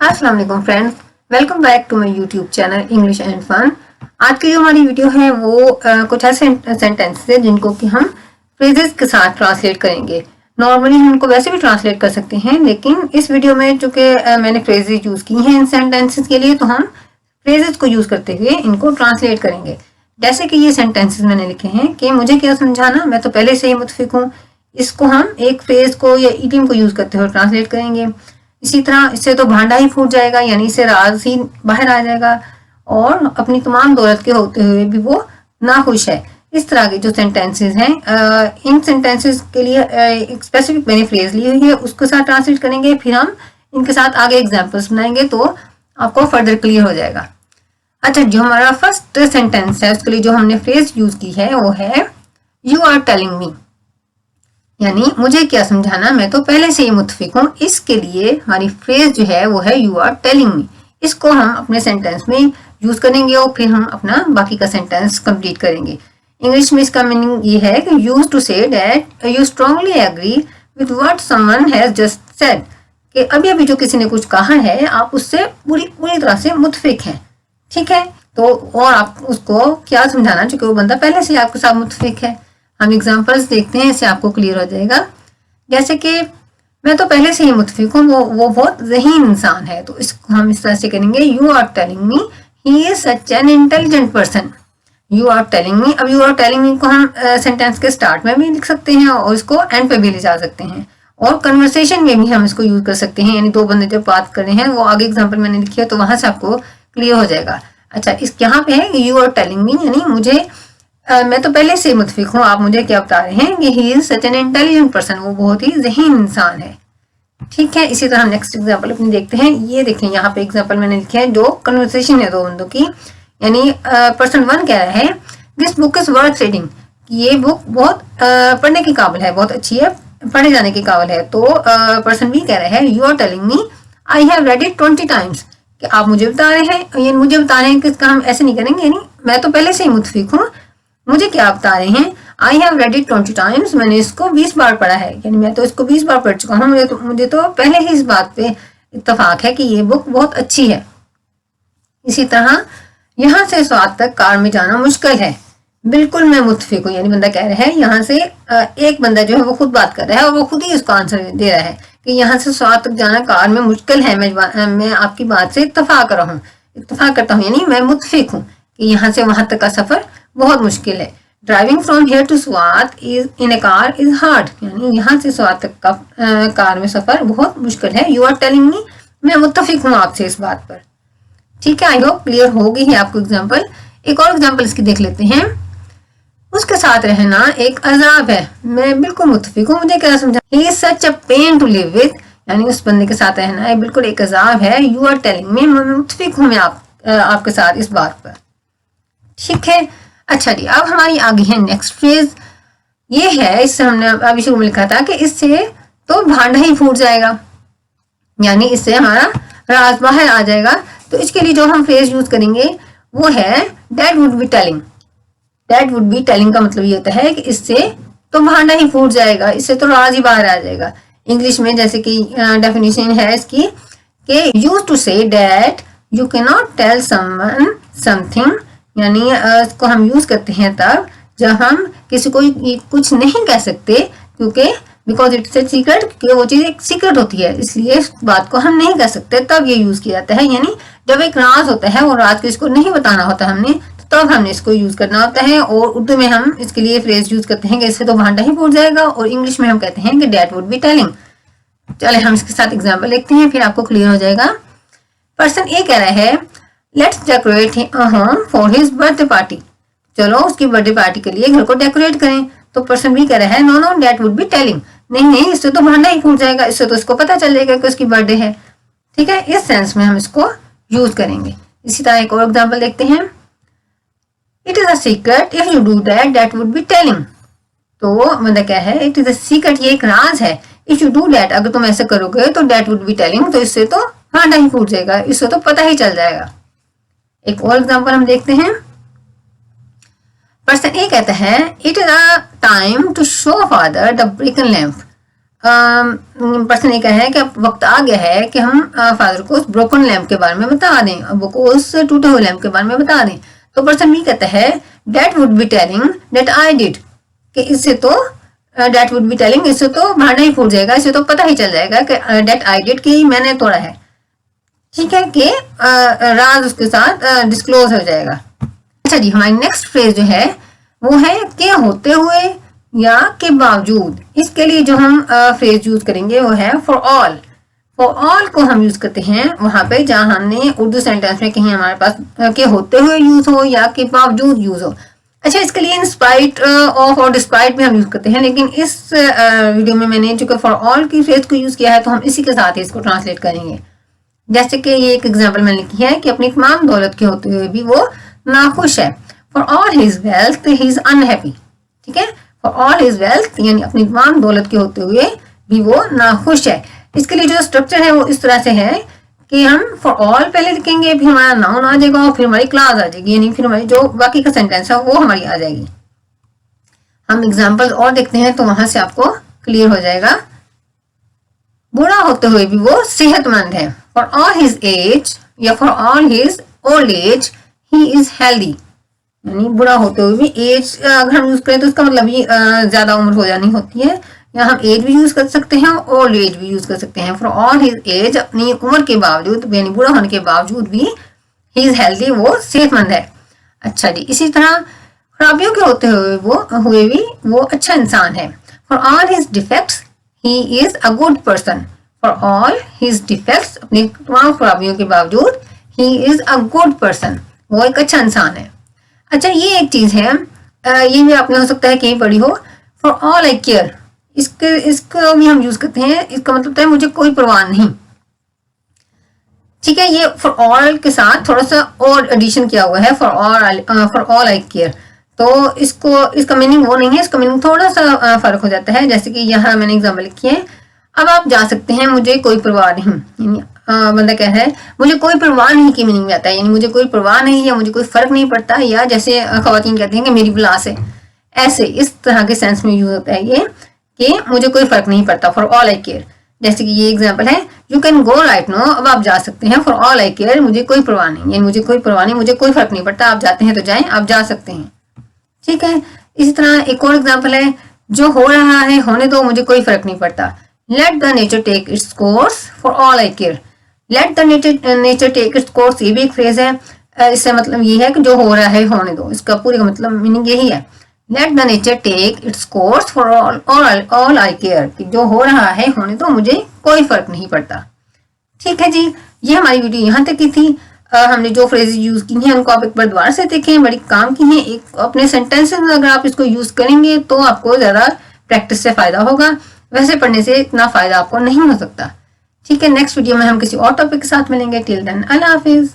अस्सलाम वालेकुम friends, welcome back to my YouTube channel English and fun. आज की जो हमारी वीडियो है वो कुछ ऐसे सेंटेंसेस है जिनको कि हम फ्रेजेस के साथ ट्रांसलेट करेंगे। नॉर्मली हम इनको वैसे भी ट्रांसलेट कर सकते हैं, लेकिन इस वीडियो में चूंकि मैंने फ्रेजेस यूज की हैं इन सेंटेंसेस के लिए, तो हम फ्रेजेस को यूज करते हुए इनको ट्रांसलेट करेंगे। जैसे कि ये सेंटेंसेस मैंने लिखे हैं कि मुझे क्या समझाना, मैं तो पहले से ही मुतफिक हूँ। इसको हम एक फ्रेज को या इडियम को यूज करते हुए ट्रांसलेट करेंगे। इसी तरह इससे तो भांडा ही फूट जाएगा, यानी इससे राज ही बाहर आ जाएगा और अपनी तमाम दौलत के होते हुए भी वो नाखुश है। इस तरह के जो सेंटेंसेस हैं, इन सेंटेंसेस के लिए एक स्पेसिफिक मैंने फ्रेज ली हुई है, उसके साथ ट्रांसलेट करेंगे। फिर हम इनके साथ आगे एग्जांपल्स बनाएंगे तो आपको फर्दर क्लियर हो जाएगा। अच्छा, जो हमारा फर्स्ट सेंटेंस है उसके लिए जो हमने फ्रेज यूज की है वो है यू आर टेलिंग मी, यानी मुझे क्या समझाना, मैं तो पहले से ही मुतफिक हूँ। इसके लिए हमारी फ्रेज जो है वो है यू आर टेलिंग मी। इसको हम अपने सेंटेंस में यूज करेंगे और फिर हम अपना बाकी का सेंटेंस कंप्लीट करेंगे। इंग्लिश में इसका मीनिंग ये है कि use to say that you strongly agree with what someone has just said, कि अभी अभी जो किसी ने कुछ कहा है आप उससे पूरी पूरी तरह से मुतफिक हैं। ठीक है, तो और आप उसको क्या समझाना, चूंकि वो बंदा पहले से आपके साथ मुतफिक है। हम एग्जांपल्स देखते हैं, इससे आपको क्लियर हो जाएगा। जैसे कि मैं तो पहले से ही मुतफिक हूँ, वो बहुत ज़हीन इंसान है, तो इसको हम इस तरह से करेंगे you are telling me he is such an intelligent person. You are telling me, अब यू आर टेलिंग मी को हम सेंटेंस के स्टार्ट में भी लिख सकते हैं और इसको एंड पे भी ले जा सकते हैं, और कन्वर्सेशन में भी हम इसको यूज कर सकते हैं। यानी दो बंदे जब बात कर रहे हैं, वो आगे एग्जाम्पल मैंने लिखी है तो वहां से आपको क्लियर हो जाएगा। अच्छा, इस यहाँ पे है यू आर टेलिंग मी, यानी मुझे मैं तो पहले से मुतफिक हूँ, आप मुझे क्या बता रहे हैं कि ही is such an intelligent person, वो बहुत ही ज़हीन इंसान है। ठीक है, इसी तरह नेक्स्ट एग्जांपल अपनी देखते हैं। ये देखें, यहाँ पे एग्जांपल मैंने लिखे हैं जो कन्वर्सेशन है दो बंदों की। यानी पर्सन वन कह रहा है this book is worth reading, ये बुक बहुत पढ़ने के काबिल है, बहुत अच्छी है, पढ़े जाने के काबिल है। तो पर्सन बी कह रहा है you are telling me I have read it 20 times, कि आप मुझे बता रहे हैं, ये मुझे बता रहे हैं कि इसका हम ऐसे नहीं करेंगे, यानी मैं तो पहले से ही मुतफिक हूँ, मुझे क्या बता रहे हैं, आई हैव रेड इट 20 टाइम्स, मैंने इसको 20 बार पढ़ा है, यानी मैं तो इसको 20 बार पढ़ चुका हूँ। मुझे तो पहले ही इस बात पे इत्तेफाक है कि ये बुक बहुत अच्छी है। इसी तरह यहाँ से स्वाद तक कार में जाना मुश्किल है, बिल्कुल मैं मुतफिक हूँ, यानी बंदा कह रहा है, यहाँ से एक बंदा जो है वो खुद बात कर रहा है और वो खुद ही उसको आंसर दे रहा है कि यहाँ से स्वाद तक जाना कार में मुश्किल है, मैं आपकी बात से इत्तेफाक करता हूँ, यानी मैं मुतफिक हूँ कि यहाँ से वहां तक का सफर बहुत मुश्किल है। Driving from here to Swat is in a car is hard, यानी यहाँ से स्वात तक का कार में सफर बहुत मुश्किल है। यू आर टेलिंग मी, मैं मुत्तफिक हूँ आपसे इस बात पर। ठीक है, आई होप क्लियर हो गई है आपको एग्जाम्पल। एक और एग्जाम्पल इसकी देख लेते हैं। उसके साथ रहना एक अजाब है, मैं बिल्कुल मुत्तफिक हूँ, मुझे क्या समझा, he is such a pain to live with, यानी उस बंदे के साथ रहना है बिल्कुल एक अजाब है। यू आर टेलिंग मी, मैं मुत्तफिक हूँ मैं आपके साथ इस बात पर। ठीक है, अच्छा जी, अब हमारी आगे है नेक्स्ट फ्रेज। ये है, इससे हमने अभी शुरू में लिखा था कि इससे तो भांडा ही फूट जाएगा, यानी इससे हमारा राज बाहर आ जाएगा। तो इसके लिए जो हम फ्रेज यूज करेंगे वो है that would be telling. That would be telling का मतलब ये होता है कि इससे तो भांडा ही फूट जाएगा, इससे तो राज ही बाहर आ जाएगा। इंग्लिश में जैसे कि डेफिनेशन है इसकी कि use to say that you can not tell someone something, यानी इसको हम यूज करते हैं तब जब हम किसी को कुछ नहीं कह सकते, क्योंकि बिकॉज इट्स ए सीक्रेट, क्योंकि वो चीज एक सीक्रेट होती है, इसलिए इस बात को हम नहीं कह सकते, तब ये यूज किया जाता है। यानी जब एक राज होता है और राज को इसको नहीं बताना होता हमने, तो तब हमने इसको यूज करना होता है। और उर्दू में हम इसके लिए फ्रेज यूज करते हैं कि इससे तो भांडा ही फूट जाएगा, और इंग्लिश में हम कहते हैं कि दैट वुड बी टेलिंग। चले हम इसके साथ एग्जाम्पल देखते हैं, फिर आपको क्लियर हो जाएगा। पर्सन ए कह रहा है let's decorate a home for his birthday party, चलो उसकी बर्थडे पार्टी के लिए घर को डेकोरेट करें। तो पर्सन बी कह रहा है no no that would be telling, नहीं इससे तो भांडा ही फूट जाएगा, इससे तो इसको पता चल जाएगा कि उसकी बर्थडे है। ठीक है, इस सेंस में हम इसको यूज करेंगे। इसी तरह एक और एग्जाम्पल देखते हैं। It is a secret if you do that that would be telling, तो मतलब क्या है, इट इज अ सीक्रेट, ये एक राज है, इफ यू डू दैट, अगर तुम ऐसे करोगे तो दैट वुड बी टेलिंग, तो इससे तो भांडा ही फूट जाएगा, इससे तो पता ही चल जाएगा। एक और एग्जांपल हम देखते हैं। पर्सन ए कहता है it is a time to show father the broken lamp, person ये कह है कि अब वक्त आ गया है कि हम फादर को उस ब्रोकन लैम्प के बारे में बता दें, अब वो उस टूटे हुए लैम्प के बारे में बता दें। तो पर्सन भी कहता है that would be telling that I did, कि इससे तो डैट वुड बी टेलिंग, इससे तो भांडा ही फूट जाएगा, इससे तो पता ही चल जाएगा कि डेट आई डिड कि मैंने तोड़ा है। ठीक है, कि राज उसके साथ डिस्क्लोज हो जाएगा। अच्छा जी, हमारी नेक्स्ट फ्रेज जो है वो है के होते हुए या के बावजूद। इसके लिए जो हम फ्रेज यूज करेंगे वो है फॉर ऑल। फॉर ऑल को हम यूज करते हैं वहां पे जहां हमने उर्दू सेंटेंस में कहीं हमारे पास के होते हुए यूज हो या के बावजूद यूज हो। अच्छा, इसके लिए इन स्पाइट ऑफ और डिस्पाइट भी हम यूज करते हैं, लेकिन इस वीडियो में मैंने चूंकि फॉर ऑल की फ्रेज को यूज किया है तो हम इसी के साथ ही इसको ट्रांसलेट करेंगे। जैसे कि ये एक एग्जांपल मैंने लिखी है कि अपनी तमाम दौलत के होते हुए भी वो नाखुश है। For all his wealth he is unhappy. ठीक है, फॉर ऑल हिज वेल्थ यानी अपनी तमाम दौलत के होते हुए भी वो नाखुश है। इसके लिए जो स्ट्रक्चर है वो इस तरह से है कि हम फॉर ऑल पहले लिखेंगे, फिर हमारा नाउन आ जाएगा और फिर हमारी क्लास आ जाएगी, यानी फिर हमारी जो बाकी का सेंटेंस है वो हमारी आ जाएगी। हम एग्जांपल्स और देखते हैं तो वहां से आपको क्लियर हो जाएगा। बूढ़ा होते हुए भी वो सेहतमंद है। फॉर ऑल हिज एज या for all his old age he is healthy, यानी बूढ़ा होते हुए भी एज अगर हम यूज करें तो उसका मतलब ये ज्यादा उम्र हो जानी होती है, या हम एज भी यूज कर सकते हैं और ओल्ड एज भी यूज कर सकते हैं। फॉर ऑल हिज एज, अपनी उम्र के बावजूद यानी बूढ़ा होने के बावजूद भी ही इज हेल्दी, वो सेहतमंद है। अच्छा जी, इसी तरह खराबियों के होते हुए भी वो अच्छा इंसान है। For all his defects he is a good person. For all his defects, अपनी तमाम खराबियों के बावजूद he is a good person, वो एक अच्छा इंसान है। अच्छा, ये एक चीज है, ये भी आपने हो सकता है कहीं पढ़ी हो। फॉर ऑल आई केयर, इसको भी हम यूज करते हैं, इसका मतलब है मुझे कोई परवाह नहीं। ठीक है, ये फॉर ऑल के साथ थोड़ा सा और एडिशन किया हुआ है, फॉर ऑल आई केयर। तो इसका मीनिंग वो नहीं है, इसका मीनिंग थोड़ा सा फर्क हो जाता है। जैसे कि यहाँ मैंने एग्जाम्पल लिखी है, अब आप जा सकते हैं, मुझे कोई परवाह नहीं। यानी बंदा कह रहा है मुझे कोई परवाह नहीं की मीनिंग में आता है, यानी मुझे कोई परवाह नहीं या मुझे कोई फर्क नहीं पड़ता, या जैसे खवातीन कहती हैं कि मेरी बुलास है, ऐसे इस तरह के सेंस में यूज होता है ये कि मुझे कोई फर्क नहीं पड़ता। फॉर ऑल आई केयर, जैसे कि ये एग्जाम्पल है, you can go right now, अब आप जा सकते हैं। फॉर ऑल आई केयर, मुझे कोई परवाह नहीं, यानी मुझे कोई परवाह नहीं, मुझे कोई फर्क नहीं पड़ता, आप जाते हैं तो जाएं, आप जा सकते हैं। ठीक है, इसी तरह एक और एग्जाम्पल है, जो हो रहा है होने दो, मुझे कोई फर्क नहीं पड़ता। Let the nature take its course, for all I care. Let the nature take its course, ये भी एक फ्रेज है। इससे मतलब ये है कि जो हो रहा है होने दो, इसका पूरे का मतलब मीनिंग यही है। Let the nature take its course for all I care, कि जो हो रहा है होने दो, मुझे कोई फर्क नहीं पड़ता। ठीक है जी, ये हमारी वीडियो यहाँ तक की थी। हमने जो फ्रेजेस यूज की हैं उनको आप एक बार दोबारा से देखें, बड़ी काम की हैं। एक अपने सेंटेंसेस में अगर आप इसको यूज करेंगे तो आपको ज्यादा प्रैक्टिस से फायदा होगा, वैसे पढ़ने से इतना फायदा आपको नहीं हो सकता। ठीक है, नेक्स्ट वीडियो में हम किसी और टॉपिक के साथ मिलेंगे। टिल देन अल्लाह हाफिज।